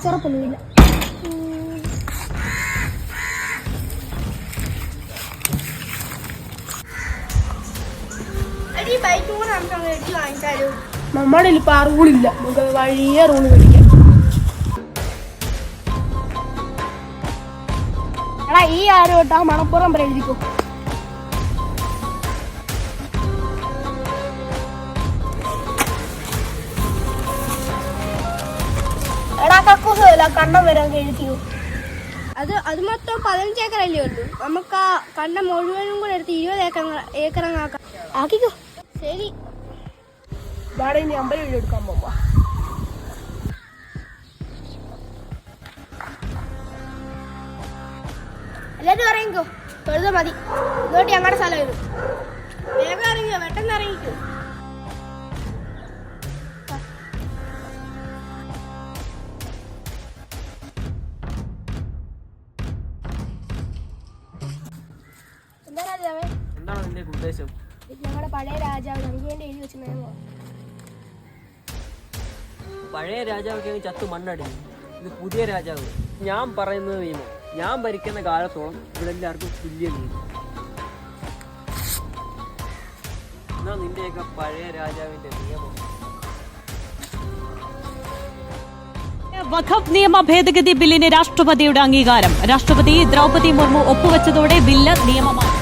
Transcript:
കാശുറപ്പൊന്നുമില്ല. നമ്മുടെ ഇപ്പൊ ആ റൂളില്ല, നമുക്ക് വഴിയെ റൂള് മേടിക്കാം. എടാ ഈ ആരും തൊട്ടാ മണപ്പുറം വരെ എഴുതിക്കോ. എടാ കക്കൂസല്ല കണ്ടം വരാൻ എഴുതിക്കോ. അത് മൊത്തം 15 ഏക്കറല്ലേ ഉള്ളൂ. നമുക്ക് ആ കണ്ടം മുഴുവനും കൂടെ എടുത്ത് 20 ഏക്കറങ്ങാക്കാം. ആക്കിക്കോ. ശരി, വാടക ഇനി 50 രൂപ എടുക്കാൻ പോവാ. എല്ലാവരും ഇറങ്ങിക്കോ, തൊഴുത മതി. ഇതോട്ട് ഞങ്ങളുടെ സ്ഥലം ഇത്. വേഗം ഇറങ്ങിക്കോ, പെട്ടെന്ന് ഇറങ്ങിക്കോ. എന്താ രാജാവേ? എന്താണ് നിന്റെ ഉദ്ദേശം? ഞങ്ങളുടെ പഴയ രാജാവ് നമുക്ക് വേണ്ടി എഴുതി വെച്ച് നിയമം. പഴയ രാജാവൊക്കെ ചത്തു മണ്ണടിക്കും. ഇത് പുതിയ രാജാവ്. ഞാൻ പറയുന്നത് നിയമം. ഞാൻ ഭരിക്കുന്ന കാലത്തോളം ഇവിടെ എല്ലാവർക്കും തുല്യ നിയമം. എന്നാ നിന്റെയൊക്കെ പഴയ രാജാവിന്റെ നിയമം. വഖഫ് നിയമ ഭേദഗതി ബില്ലിന് രാഷ്ട്രപതിയുടെ അംഗീകാരം. രാഷ്ട്രപതി ദ്രൗപദി മുർമു ഒപ്പുവെച്ചതോടെ ബില്ല് നിയമമായി.